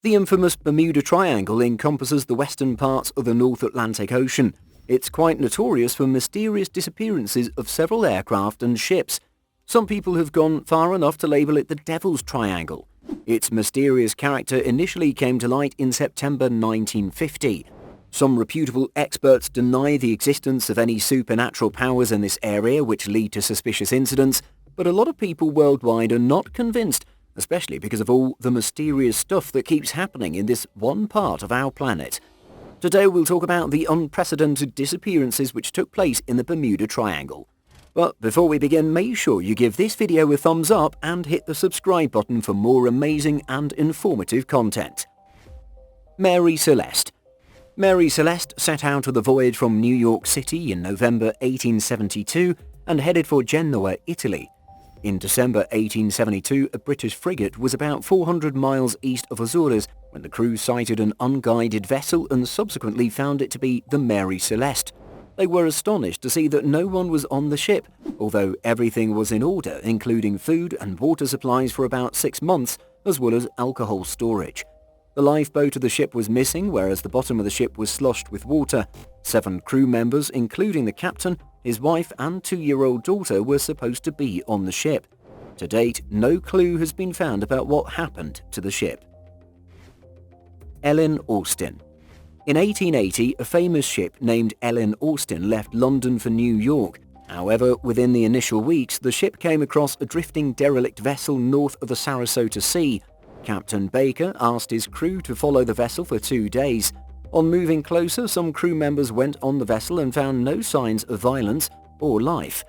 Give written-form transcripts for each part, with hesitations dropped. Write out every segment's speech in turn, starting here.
The infamous Bermuda Triangle encompasses the western parts of the North Atlantic Ocean. It's quite notorious for mysterious disappearances of several aircraft and ships. Some people have gone far enough to label it the Devil's Triangle. Its mysterious character initially came to light in September 1950. Some reputable experts deny the existence of any supernatural powers in this area which lead to suspicious incidents, but a lot of people worldwide are not convinced, especially because of all the mysterious stuff that keeps happening in this one part of our planet. Today we'll talk about the unprecedented disappearances which took place in the Bermuda Triangle. But before we begin, make sure you give this video a thumbs up and hit the subscribe button for more amazing and informative content. Mary Celeste. Mary Celeste set out on the voyage from New York City in November 1872 and headed for Genoa, Italy. In December 1872, a British frigate was about 400 miles east of Azores when the crew sighted an unguided vessel and subsequently found it to be the Mary Celeste. They were astonished to see that no one was on the ship, although everything was in order, including food and water supplies for about 6 months, as well as alcohol storage. The lifeboat of the ship was missing, whereas the bottom of the ship was sloshed with water. 7 crew members, including the captain, his wife and 2-year-old daughter, were supposed to be on the ship. To date, no clue has been found about what happened to the ship. Ellen Austen. In 1880, a famous ship named Ellen Austen left London for New York. However, within the initial weeks, the ship came across a drifting derelict vessel north of the Sarasota Sea. Captain Baker asked his crew to follow the vessel for 2 days. On moving closer, some crew members went on the vessel and found no signs of violence or life.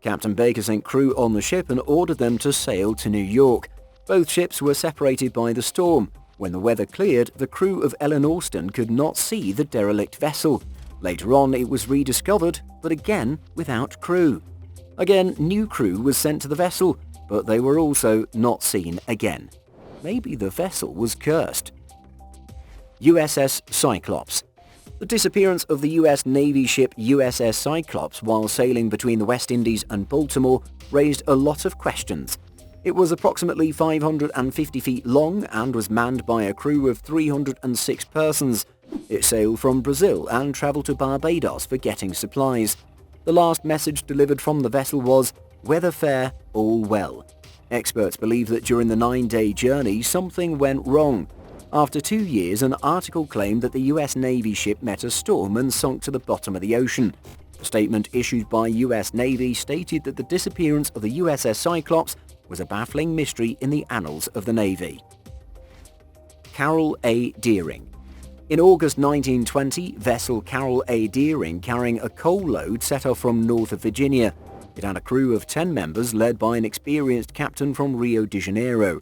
Captain Baker sent crew on the ship and ordered them to sail to New York. Both ships were separated by the storm. When the weather cleared, the crew of Ellen Austen could not see the derelict vessel. Later on, it was rediscovered, but again without crew. Again, new crew was sent to the vessel, but they were also not seen again. Maybe the vessel was cursed. USS Cyclops. The disappearance of the US Navy ship USS Cyclops while sailing between the West Indies and Baltimore raised a lot of questions. It was approximately 550 feet long and was manned by a crew of 306 persons. It sailed from Brazil and traveled to Barbados for getting supplies. The last message delivered from the vessel was, "Weather fair, all well." Experts believe that during the 9-day journey, something went wrong. After 2 years, an article claimed that the US Navy ship met a storm and sunk to the bottom of the ocean. A statement issued by US Navy stated that the disappearance of the USS Cyclops was a baffling mystery in the annals of the Navy. Carroll A. Deering. In August 1920, vessel Carroll A. Deering carrying a coal load set off from north of Virginia. It had a crew of 10 members led by an experienced captain from Rio de Janeiro.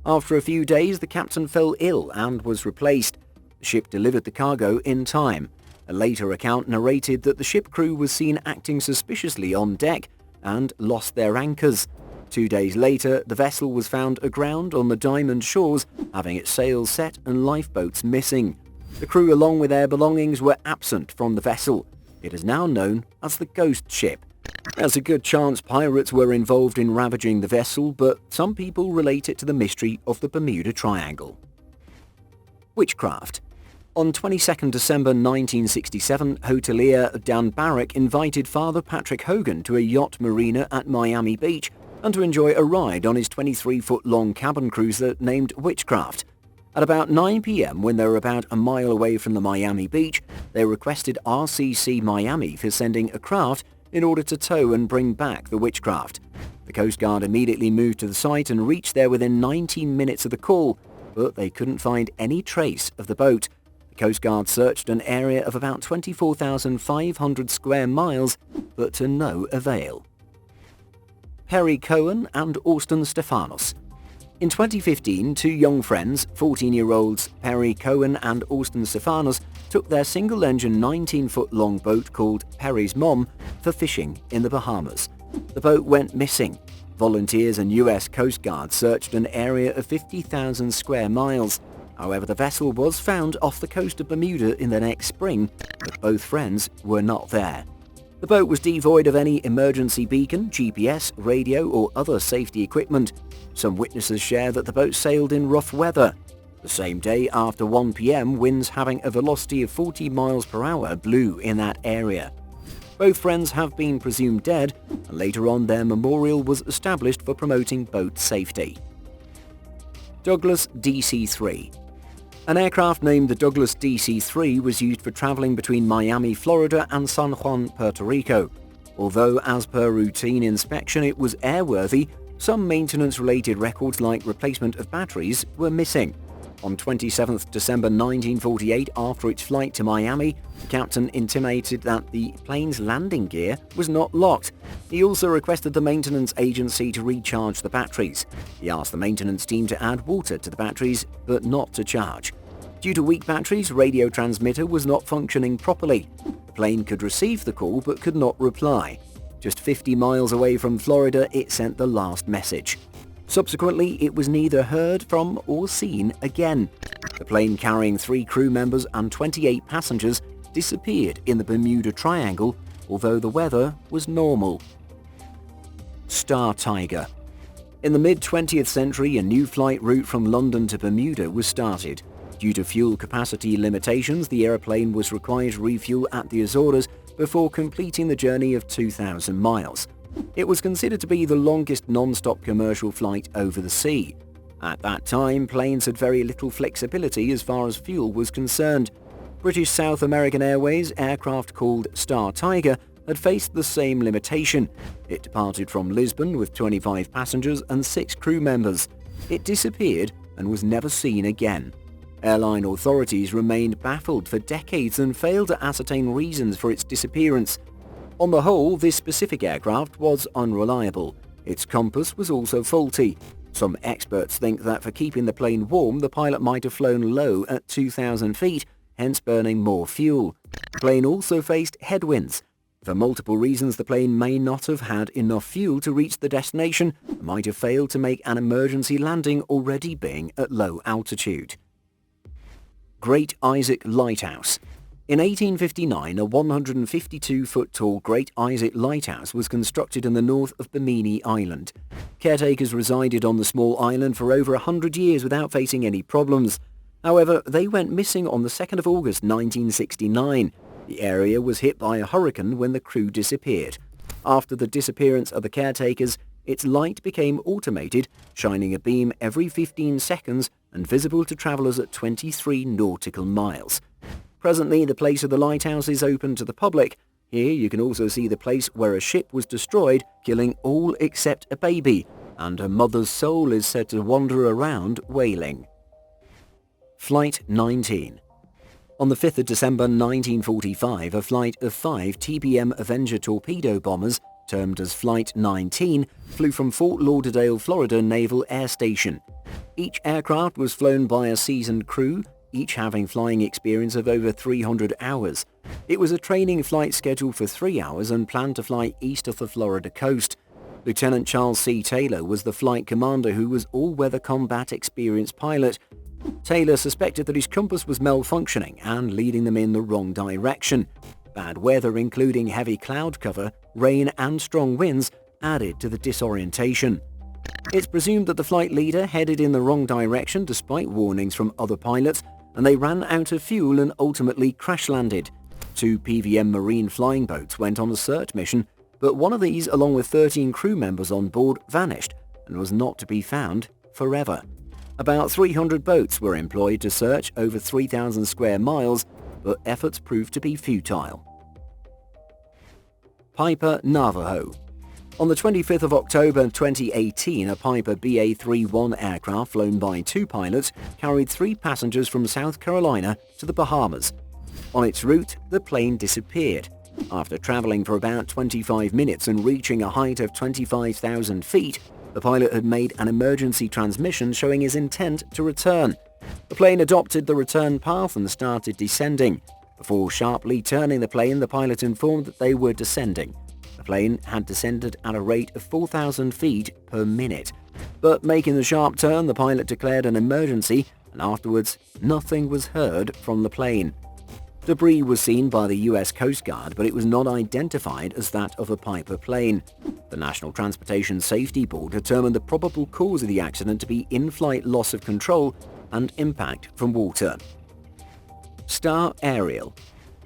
After a few days, the captain fell ill and was replaced. The ship delivered the cargo in time. A later account narrated that the ship crew was seen acting suspiciously on deck and lost their anchors. 2 days later, the vessel was found aground on the Diamond Shores, having its sails set and lifeboats missing. The crew, along with their belongings, were absent from the vessel. It is now known as the Ghost Ship. There's a good chance pirates were involved in ravaging the vessel, but some people relate it to the mystery of the Bermuda Triangle. Witchcraft. On 22 December 1967, hotelier Dan Barrick invited Father Patrick Hogan to a yacht marina at Miami Beach and to enjoy a ride on his 23-foot-long cabin cruiser named Witchcraft. At about 9 p.m., when they were about a mile away from the Miami beach, they requested RCC Miami for sending a craft in order to tow and bring back the Witchcraft. The Coast Guard immediately moved to the site and reached there within 19 minutes of the call, but they couldn't find any trace of the boat. The Coast Guard searched an area of about 24,500 square miles, but to no avail. Perry Cohen and Austin Stefanos. In 2015, 2 young friends, 14-year-olds Perry Cohen and Austin Stefanos, took their single-engine 19-foot-long boat called Perry's Mom for fishing in the Bahamas. The boat went missing. Volunteers and US Coast Guard searched an area of 50,000 square miles. However, the vessel was found off the coast of Bermuda in the next spring, but both friends were not there. The boat was devoid of any emergency beacon, GPS, radio or other safety equipment. Some witnesses share that the boat sailed in rough weather. The same day, after 1 p.m., winds having a velocity of 40 miles per hour blew in that area. Both friends have been presumed dead, and later on their memorial was established for promoting boat safety. Douglas DC-3. An aircraft named the Douglas DC-3 was used for traveling between Miami, Florida and San Juan, Puerto Rico. Although, as per routine inspection, it was airworthy, some maintenance-related records like replacement of batteries were missing. On 27 December 1948, after its flight to Miami, the captain intimated that the plane's landing gear was not locked. He also requested the maintenance agency to recharge the batteries. He asked the maintenance team to add water to the batteries, but not to charge. Due to weak batteries, radio transmitter was not functioning properly. The plane could receive the call but could not reply. Just 50 miles away from Florida, it sent the last message. Subsequently, it was neither heard from or seen again. The plane carrying 3 crew members and 28 passengers disappeared in the Bermuda Triangle, although the weather was normal. Star Tiger. In the mid-20th century, a new flight route from London to Bermuda was started. Due to fuel capacity limitations, the airplane was required to refuel at the Azores before completing the journey of 2,000 miles. It was considered to be the longest non-stop commercial flight over the sea. At that time, planes had very little flexibility as far as fuel was concerned. British South American Airways aircraft called Star Tiger had faced the same limitation. It departed from Lisbon with 25 passengers and 6 crew members. It disappeared and was never seen again. Airline authorities remained baffled for decades and failed to ascertain reasons for its disappearance. On the whole, this specific aircraft was unreliable. Its compass was also faulty. Some experts think that for keeping the plane warm, the pilot might have flown low at 2,000 feet, hence burning more fuel. The plane also faced headwinds. For multiple reasons, the plane may not have had enough fuel to reach the destination and might have failed to make an emergency landing already being at low altitude. Great Isaac Lighthouse. In 1859, a 152-foot-tall Great Isaac Lighthouse was constructed in the north of Bimini Island. Caretakers resided on the small island for over 100 years without facing any problems. However, they went missing on the 2nd of August 1969. The area was hit by a hurricane when the crew disappeared. After the disappearance of the caretakers, its light became automated, shining a beam every 15 seconds and visible to travelers at 23 nautical miles. Presently, the place of the lighthouse is open to the public. Here you can also see the place where a ship was destroyed, killing all except a baby, and a mother's soul is said to wander around wailing. Flight 19. On the 5th of December 1945, a flight of 5 TBM Avenger torpedo bombers, termed as Flight 19, flew from Fort Lauderdale, Florida Naval Air Station. Each aircraft was flown by a seasoned crew, each having flying experience of over 300 hours. It was a training flight scheduled for 3 hours and planned to fly east of the Florida coast. Lieutenant Charles C. Taylor was the flight commander, who was all-weather combat experienced pilot. Taylor suspected that his compass was malfunctioning and leading them in the wrong direction. Bad weather, including heavy cloud cover, rain and strong winds, added to the disorientation. It's presumed that the flight leader headed in the wrong direction despite warnings from other pilots, and they ran out of fuel and ultimately crash-landed. 2 PVM Marine flying boats went on a search mission, but one of these, along with 13 crew members on board, vanished and was not to be found forever. About 300 boats were employed to search over 3,000 square miles, but efforts proved to be futile. Piper Navajo. On the 25th of October 2018, a Piper BA-31 aircraft flown by 2 pilots carried 3 passengers from South Carolina to the Bahamas. On its route, the plane disappeared. After traveling for about 25 minutes and reaching a height of 25,000 feet, the pilot had made an emergency transmission showing his intent to return. The plane adopted the return path and started descending. Before sharply turning the plane, the pilot informed that they were descending. The plane had descended at a rate of 4,000 feet per minute. But making the sharp turn, the pilot declared an emergency, and afterwards, nothing was heard from the plane. Debris was seen by the U.S. Coast Guard, but it was not identified as that of a Piper plane. The National Transportation Safety Board determined the probable cause of the accident to be in-flight loss of control and impact from water. Star Ariel.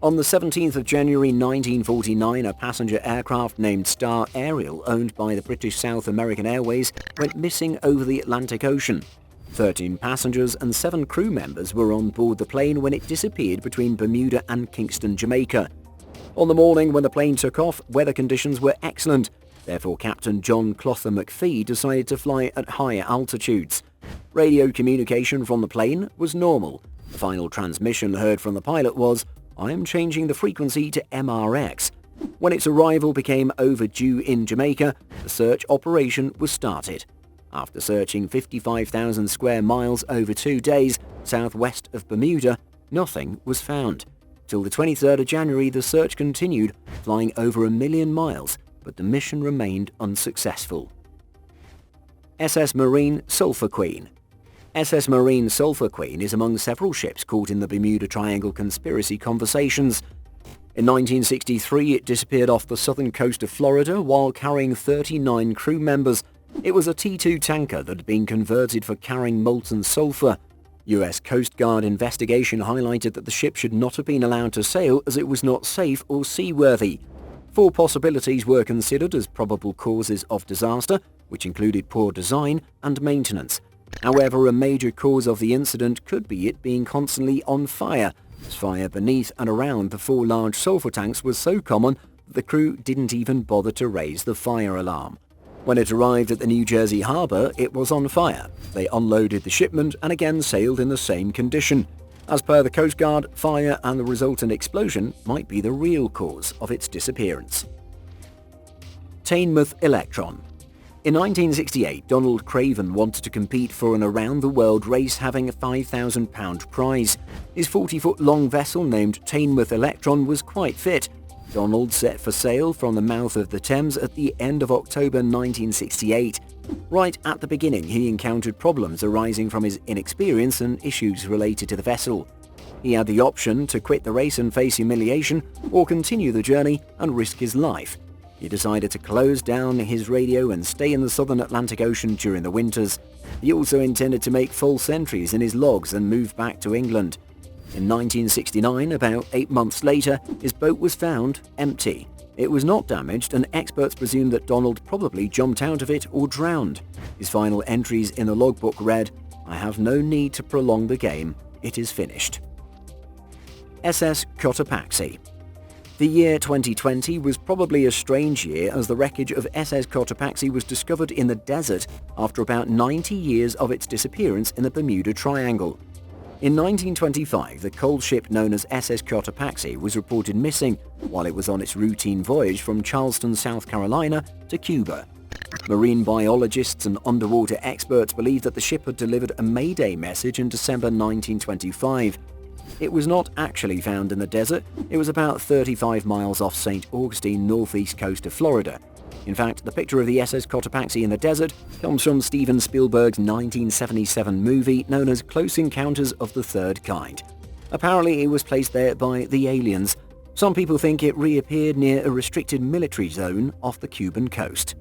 On the 17th of January 1949, a passenger aircraft named Star Ariel, owned by the British South American Airways, went missing over the Atlantic Ocean. 13 passengers and 7 crew members were on board the plane when it disappeared between Bermuda and Kingston, Jamaica. On the morning when the plane took off, weather conditions were excellent. Therefore, Captain John Clother McPhee decided to fly at higher altitudes. Radio communication from the plane was normal. The final transmission heard from the pilot was, "I am changing the frequency to MRX." When its arrival became overdue in Jamaica, the search operation was started. After searching 55,000 square miles over 2 days southwest of Bermuda, nothing was found. Till the 23rd of January, the search continued, flying over 1 million miles, but the mission remained unsuccessful. SS Marine Sulphur Queen. SS Marine Sulphur Queen is among several ships caught in the Bermuda Triangle conspiracy conversations. In 1963, it disappeared off the southern coast of Florida while carrying 39 crew members. It was a T2 tanker that had been converted for carrying molten sulfur. US Coast Guard investigation highlighted that the ship should not have been allowed to sail as it was not safe or seaworthy. 4 possibilities were considered as probable causes of disaster, which included poor design and maintenance. However, a major cause of the incident could be it being constantly on fire, as fire beneath and around the 4 large sulfur tanks was so common that the crew didn't even bother to raise the fire alarm. When it arrived at the New Jersey harbor, it was on fire. They unloaded the shipment and again sailed in the same condition. As per the Coast Guard, fire and the resultant explosion might be the real cause of its disappearance. Taymouth Electron. In 1968, Donald Craven wanted to compete for an around-the-world race having a £5,000 prize. His 40-foot-long vessel named Taymouth Electron was quite fit. Donald set for sail from the mouth of the Thames at the end of October 1968. Right at the beginning, he encountered problems arising from his inexperience and issues related to the vessel. He had the option to quit the race and face humiliation, or continue the journey and risk his life. He decided to close down his radio and stay in the southern Atlantic Ocean during the winters. He also intended to make false entries in his logs and move back to England. In 1969, about 8 months later, his boat was found empty. It was not damaged, and experts presume that Donald probably jumped out of it or drowned. His final entries in the logbook read, "I have no need to prolong the game. It is finished." SS Cotopaxi. The year 2020 was probably a strange year as the wreckage of SS Cotopaxi was discovered in the desert after about 90 years of its disappearance in the Bermuda Triangle. In 1925, the coal ship known as SS Cotopaxi was reported missing while it was on its routine voyage from Charleston, South Carolina to Cuba. Marine biologists and underwater experts believe that the ship had delivered a Mayday message in December 1925. It was not actually found in the desert. It was about 35 miles off St. Augustine, northeast coast of Florida. In fact, the picture of the SS Cotopaxi in the desert comes from Steven Spielberg's 1977 movie known as Close Encounters of the Third Kind. Apparently, it was placed there by the aliens. Some people think it reappeared near a restricted military zone off the Cuban coast.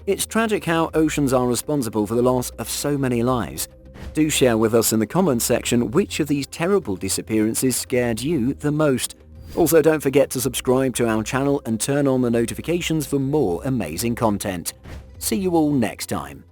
It's tragic how oceans are responsible for the loss of so many lives. Do share with us in the comments section which of these terrible disappearances scared you the most. Also, don't forget to subscribe to our channel and turn on the notifications for more amazing content. See you all next time.